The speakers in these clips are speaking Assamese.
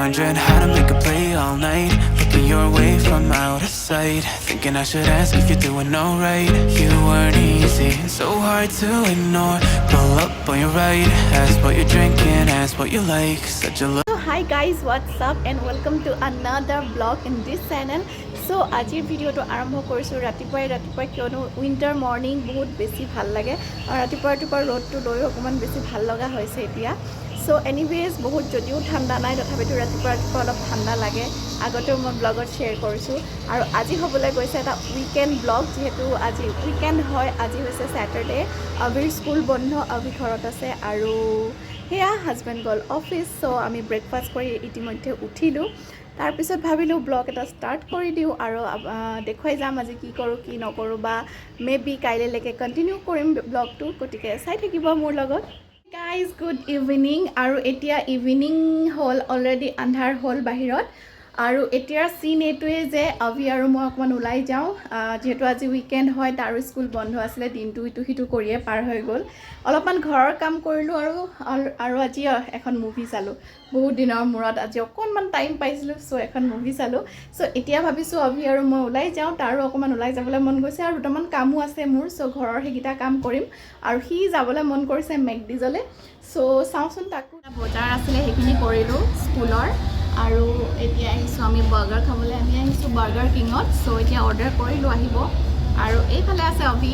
Wondering how to make a play all night. Looking your way from out of sight. Thinking I should ask if you're doing alright. You weren't easy, so hard to ignore. Pull up on your right. Ask what you're drinking, ask what you like. Such a look. So hi guys, what's up and welcome to another vlog in this channel. So আজিৰ ভিডিঅ'টো আৰম্ভ কৰিছোঁ ৰাতিপুৱাই কিয়নো উইণ্টাৰ মৰ্ণিং বহুত বেছি ভাল লাগে আৰু ৰাতিপুৱা ৰ'দটো লৈ অকণমান বেছি ভাল লগা হৈছে এতিয়া। সো এনিৱেজ বহুত যদিও ঠাণ্ডা নাই তথাপিতো ৰাতিপুৱা অলপ ঠাণ্ডা লাগে। আগতেও মই ব্লগত শ্বেয়াৰ কৰিছোঁ আৰু আজি হ'বলৈ গৈছে এটা উইকেণ্ড ব্লগ, যিহেতু আজি উইকেণ্ড হয়। আজি হৈছে ছেটাৰডে, অভিৰ স্কুল বন্ধ, অভি ঘৰত আছে আৰু সেয়া হাজবেণ্ড গ'ল অফিচ। চ' আমি ব্ৰেকফাষ্ট কৰি ইতিমধ্যে উঠিলোঁ। তাৰপিছত ভাবিলোঁ ব্লগ এটা ষ্টাৰ্ট কৰি দিওঁ আৰু দেখুৱাই যাম আজি কি কৰোঁ কি নকৰোঁ, বা মে বি কাইলৈলৈকে কণ্টিনিউ কৰিম ব্লগটো, গতিকে চাই থাকিব মোৰ লগত। Guys good evening. আৰু এতিয়া ইভিনিং হ'ল, অলৰেডি আন্ধাৰ হ'ল বাহিৰত। আৰু এতিয়াৰ চিন এইটোৱে যে অভি আৰু মই অকণমান ওলাই যাওঁ, যিহেতু আজি উইকেণ্ড হয়, তাৰো স্কুল বন্ধ আছিলে, দিনটো ইটো সিটো কৰিয়ে পাৰ হৈ গ'ল। অলপমান ঘৰৰ কাম কৰিলোঁ আৰু আজি এখন মুভি চালোঁ। বহুত দিনৰ মূৰত আজি অকণমান টাইম পাইছিলোঁ, চ' এখন মুভি চালোঁ। চ' এতিয়া ভাবিছোঁ অভি আৰু মই ওলাই যাওঁ, তাৰো অকণমান ওলাই যাবলৈ মন গৈছে আৰু দুটামান কামো আছে মোৰ। চ' ঘৰৰ সেইকেইটা কাম কৰিম আৰু সি যাবলৈ মন কৰিছে মেকডিজলৈ। চ' চাওঁচোন, তাকো বজাৰ আছিলে সেইখিনি কৰিলোঁ স্কুলৰ। আৰু এতিয়া আহিছোঁ আমি বাৰ্গাৰ খাবলৈ, আমি আহিছোঁ বাৰ্গাৰ কিঙত। চ' এতিয়া অৰ্ডাৰ কৰিলোঁ, আহিব। আৰু এইফালে আছে অভি।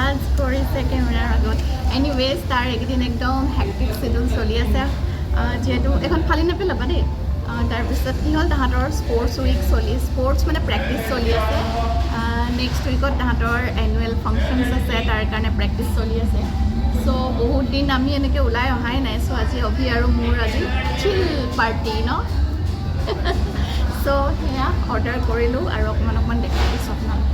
আজ কৰিছে কেমেৰাৰ আগত। এনিৱেজ তাৰ এইকেইদিন একদম হেক্টিক শ্বেডিউল চলি আছে, যিহেতু এখন ফালি নেপেলাবা দেই। তাৰপিছত কি হ'ল, তাহাঁতৰ স্পৰ্টছ উইক স্পৰ্টছ মানে প্ৰেক্টিচ চলি আছে। নেক্সট উইকত তাহাঁতৰ এনুৱেল ফাংচনছ আছে, তাৰ কাৰণে প্ৰেক্টিচ চলি আছে। চ' বহুত দিন আমি এনেকৈ ওলাই অহাই নাই। চ' আজি অভি আৰু মোৰ আজি চিল পাৰ্টি ন। চ' সেয়া অৰ্ডাৰ কৰিলোঁ আৰু অকণমান দেখাই দিছোঁ আপোনালোকক।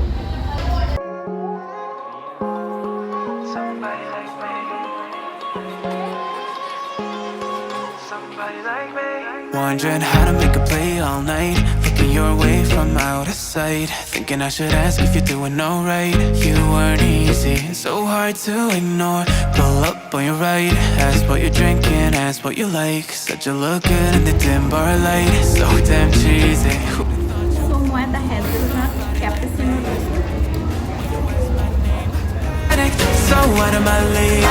Wondering how to make a play all night. Looking your way from out of sight. Thinking I should ask if you're doing alright. You weren't easy, so hard to ignore. Pull up on your right. Ask what you're drinking, ask what you like. Said you look good in the dim bar light. So damn cheesy. So মই এটা হেজেলনাট কেপুচিনো লৈছোঁ। So out of my league.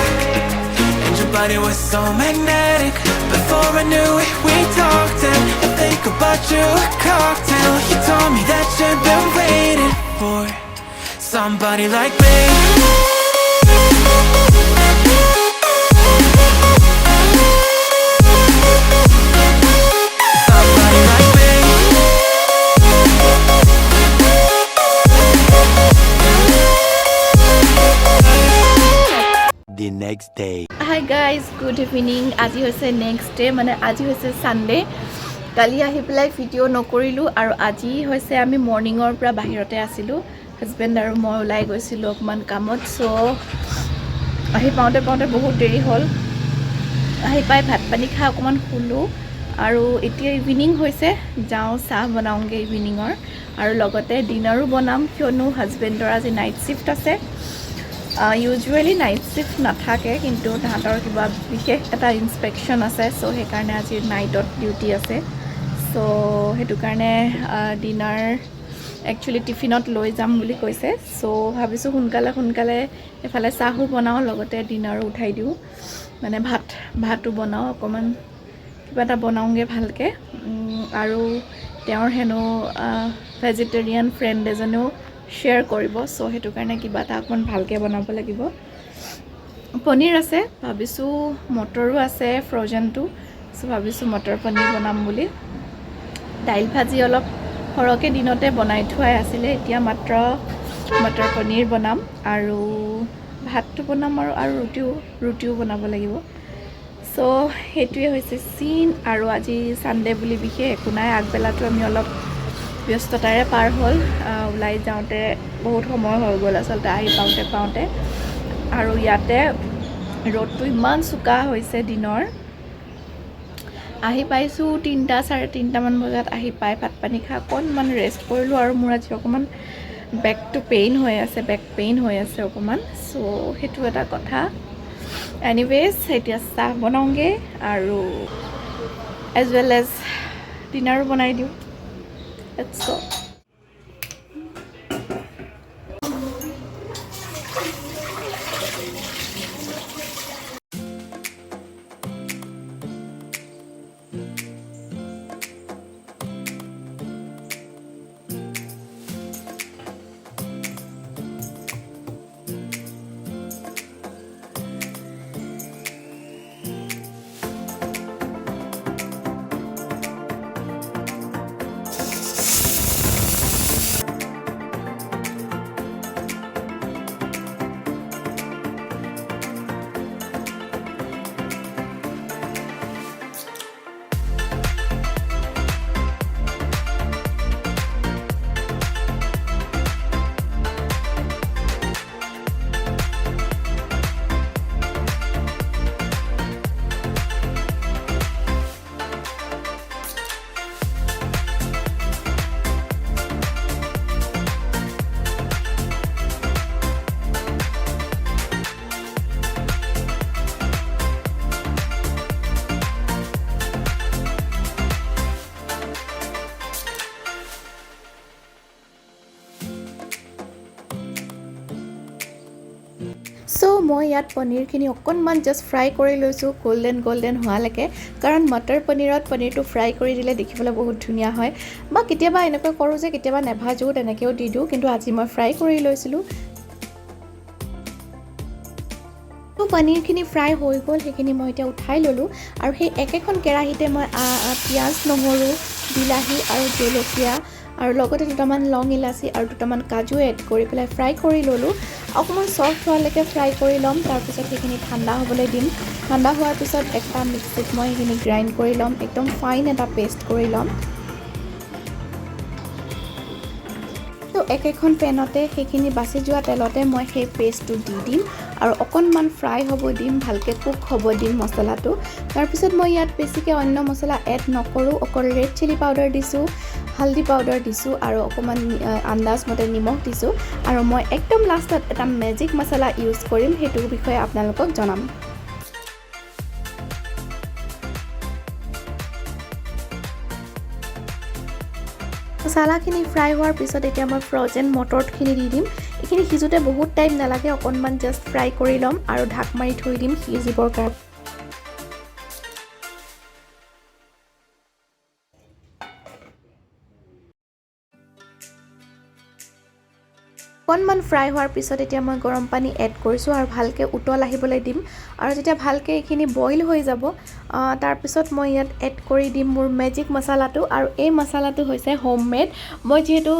And your body was so magnetic. Before I knew it, we talked, and I think about you a cocktail. You told me that you've been waiting for somebody like me. Somebody like me. The next day. Hi guys, good evening. আজি হৈছে নেক্সট ডে, মানে আজি হৈছে ছানডে'। কালি আহি পেলাই ভিডিঅ' নকৰিলোঁ আৰু আজি হৈছে আমি মৰ্ণিঙৰ পৰা বাহিৰতে আছিলোঁ। হাজবেণ্ড আৰু মই ওলাই গৈছিলোঁ অকণমান কামত। চ' আহি পাওঁতে বহুত দেৰি হ'ল। আহি পাই ভাত পানী খাই অকণমান শুলোঁ আৰু এতিয়া ইভিনিং হৈছে, যাওঁ চাহ বনাওঁগৈ ইভিনিঙৰ আৰু লগতে ডিনাৰো বনাম, কিয়নো হাজবেণ্ডৰ আজি নাইট শ্বিফ্ট আছে। ইউজুৱেলি নাইট শ্বিফ্ট নাথাকে, কিন্তু তাহাঁতৰ কিবা বিশেষ এটা ইনস্পেকশ্যন আছে। চ' সেইকাৰণে আজি নাইটত ডিউটি আছে। চ' সেইটো কাৰণে ডিনাৰ একচুৱেলি টিফিনত লৈ যাম বুলি কৈছে। চ' ভাবিছোঁ সোনকালে এফালে চাহো বনাওঁ, লগতে ডিনাৰো উঠাই দিওঁ, মানে ভাতো বনাওঁ, অকণমান কিবা এটা বনাওঁগৈ ভালকৈ। আৰু তেওঁৰ হেনো ভেজিটেৰিয়ান ফ্ৰেণ্ড এজনেও শ্বেয়াৰ কৰিব। চ' সেইটো কাৰণে কিবা এটা অকণমান ভালকৈ বনাব লাগিব। পনীৰ আছে, ভাবিছোঁ মটৰো আছে ফ্ৰ'জেনটো। চ' ভাবিছোঁ মটৰ পনীৰ বনাম বুলি। দাইল ভাজি অলপ সৰহকৈ দিনতে বনাই থোৱাই আছিলে, এতিয়া মাত্ৰ মটৰ পনীৰ বনাম আৰু ভাতটো বনাম আৰু ৰুটিও বনাব লাগিব। চ' সেইটোৱে হৈছে চিন। আৰু আজি ছানডে' বুলি বিশেষ একো নাই। আগবেলাটো আমি অলপ ব্যস্ততাৰে পাৰ হ'ল, ওলাই যাওঁতে বহুত সময় হৈ গ'ল আচলতে আহি পাওঁতে। আৰু ইয়াতে ৰ'দটো ইমান চোকা হৈছে দিনৰ। আহি পাইছোঁ 3টা 3:30মান বজাত আহি পাই ভাত পানী খাই অকণমান ৰেষ্ট কৰিলোঁ। আৰু মোৰ আজি অকণমান বেকটো পেইন হৈ আছে, বেক পেইন হৈ আছে অকণমান, চ' সেইটো এটা কথা। এনিৱেজ এতিয়া চাহ বনাওঁগৈ আৰু এজ ৱেল এজ ডিনাৰো বনাই দিওঁ। লেটছ গ'। চ' মই ইয়াত পনীৰখিনি অকণমান জাষ্ট ফ্ৰাই কৰি লৈছোঁ গল্ডেন হোৱালৈকে, কাৰণ মটৰ পনীৰত পনীৰটো ফ্ৰাই কৰি দিলে দেখিবলৈ বহুত ধুনীয়া হয়। বা কেতিয়াবা এনেকৈ কৰোঁ যে কেতিয়াবা নেভাজোঁ, তেনেকৈও দি দিওঁ, কিন্তু আজি মই ফ্ৰাই কৰি লৈছিলোঁ। পনীৰখিনি ফ্ৰাই হৈ গ'ল, সেইখিনি মই এতিয়া উঠাই ল'লোঁ আৰু সেই একেখন কেৰাহীতে মই পিঁয়াজ, নহৰু, বিলাহী আৰু জলকীয়া আৰু লগতে দুটামান লং ইলাচি আৰু দুটামান কাজু এড কৰি পেলাই ফ্ৰাই কৰি ল'লোঁ। অকণমান ছফ্ট হোৱালৈকে ফ্ৰাই কৰি ল'ম, তাৰপিছত সেইখিনি ঠাণ্ডা হ'বলৈ দিম। ঠাণ্ডা হোৱাৰ পিছত এটা মিক্সিত মই সেইখিনি গ্ৰাইণ্ড কৰি ল'ম, একদম ফাইন এটা পেষ্ট কৰি ল'ম। তো একেখন পেনতে সেইখিনি বাচি যোৱা তেলতে মই সেই পেষ্টটো দি দিম আৰু অকণমান ফ্ৰাই হ'ব দিম, ভালকৈ কুক হ'ব দিম মছলাটো। তাৰপিছত মই ইয়াত বেছিকৈ অন্য মছলা এড নকৰোঁ, অকল ৰেড চিলি পাউডাৰ দিছোঁ, হালধি পাউডাৰ দিছোঁ আৰু অকণমান আন্দাজ মতে নিমখ দিছোঁ। আৰু মই একদম লাষ্টত এটা মেজিক মছলা ইউজ কৰিম, সেইটোৰ বিষয়ে আপোনালোকক জনাম। মছলাখিনি ফ্ৰাই হোৱাৰ পিছত এতিয়া মই ফ্ৰজেন মটৰখিনি দি দিম। এইখিনি সিজোতে বহুত টাইম নালাগে, অকণমান জাষ্ট ফ্ৰাই কৰি ল'ম আৰু ঢাক মাৰি থৈ দিম সিজিবৰ কাৰণে। অকণমান ফ্ৰাই হোৱাৰ পিছত এতিয়া মই গৰম পানী এড কৰিছোঁ আৰু ভালকৈ উতল আহিবলৈ দিম। আৰু যেতিয়া ভালকৈ এইখিনি বইল হৈ যাব, তাৰপিছত মই ইয়াত এড কৰি দিম মোৰ মেজিক মছলাটো। আৰু এই মছলাটো হৈছে হোমমেড। মই যিহেতু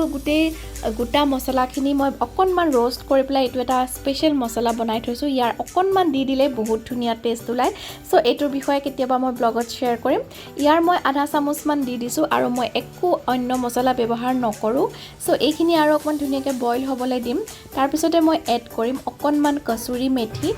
গোটা মছলাখিনি মই অকণমান ৰ'ষ্ট কৰি পেলাই এইটো এটা স্পেচিয়েল মছলা বনাই থৈছোঁ, ইয়াৰ অকণমান দি দিলে বহুত ধুনীয়া টেষ্ট ওলায়। চ' এইটোৰ বিষয়ে কেতিয়াবা মই ব্লগত শ্বেয়াৰ কৰিম। ইয়াৰ মই আধা চামুচমান দি দিছোঁ আৰু মই একো অন্য মছলা ব্যৱহাৰ নকৰোঁ। চ' এইখিনি আৰু অকণমান ধুনীয়াকৈ বইল হ'বলৈ দিম। তাৰপিছতে মই এড কৰিম অকণমান কচুৰি মেথি।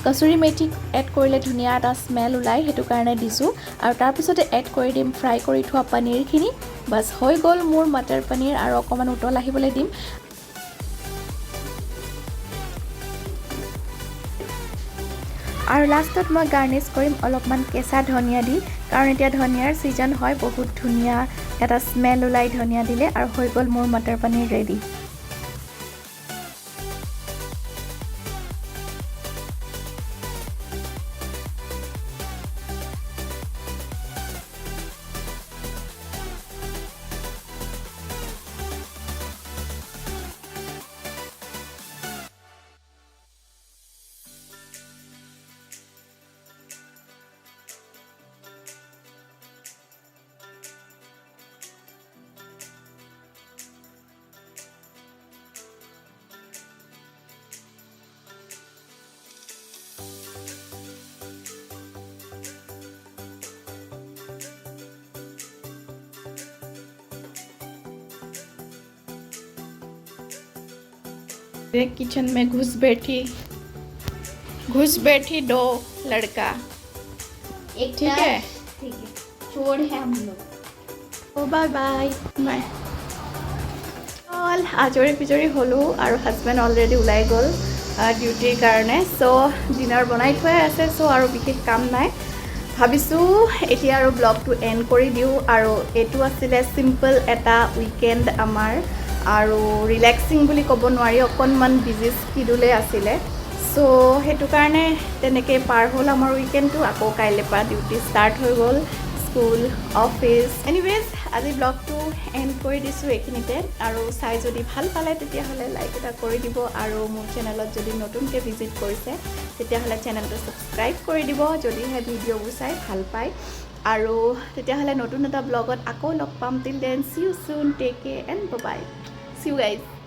কচুৰি মেথি এড কৰিলে ধুনীয়া এটা স্মেল ওলায়, সেইটো কাৰণে দিছোঁ। আৰু তাৰপিছতে এড কৰি দিম ফ্ৰাই কৰি থোৱা পনীৰখিনি। বাছ হৈ গ'ল মোৰ মটৰ পনীৰ, আৰু অকণমান উতল আহিবলৈ দিম। আৰু লাষ্টত মই গাৰ্নিছ কৰিম অলপমান কেঁচা ধনিয়া দি, কাৰণ এতিয়া ধনিয়াৰ ছিজন হয়, বহুত ধুনীয়া এটা স্মেল ওলাই ধনিয়া দিলে। আৰু হৈ গ'ল মোৰ মটৰ পনীৰ ৰেডি। किचन में घुस बैठी दो लड़का। एक ठीक है, ठीक है, चोर है हम लोग। ओ बाय बाय बाय। অল আজৰি পিজৰি হ'লোঁ আৰু হাজবেণ্ড অলৰেডি ওলাই গ'ল ডিউটিৰ কাৰণে চ' ডিনাৰ বনাই থোৱাই আছে চ' আৰু বিশেষ কাম নাই ভাবিছোঁ এতিয়া আৰু ব্লগটো এণ্ড কৰি দিওঁ আৰু এইটো আছিলে চিম্পল এটা উইকেণ্ড আমাৰ আৰু ৰিলেক্সিং বুলি ক'ব নোৱাৰি অকণমান বিজি স্কিডুলে আছিলে চ' সেইটো কাৰণে তেনেকৈ পাৰ হ'ল আমাৰ উইকেণ্ডটো আকৌ কাইলৈৰ পৰা ডিউটি ষ্টাৰ্ট হৈ গ'ল স্কুল অফিচ এনিৱেজ আজি ব্লগটো এণ্ড কৰি দিছোঁ এইখিনিতে আৰু চাই যদি ভাল পালে তেতিয়াহ'লে লাইক এটা কৰি দিব আৰু মোৰ চেনেলত যদি নতুনকৈ ভিজিট কৰিছে তেতিয়াহ'লে চেনেলটো ছাবস্ক্ৰাইব কৰি দিব যদিহে ভিডিঅ'বোৰ চাই ভাল পায় আৰু তেতিয়াহ'লে নতুন এটা ব্লগত আকৌ লগ পাম till then see you soon take care and bye see you guys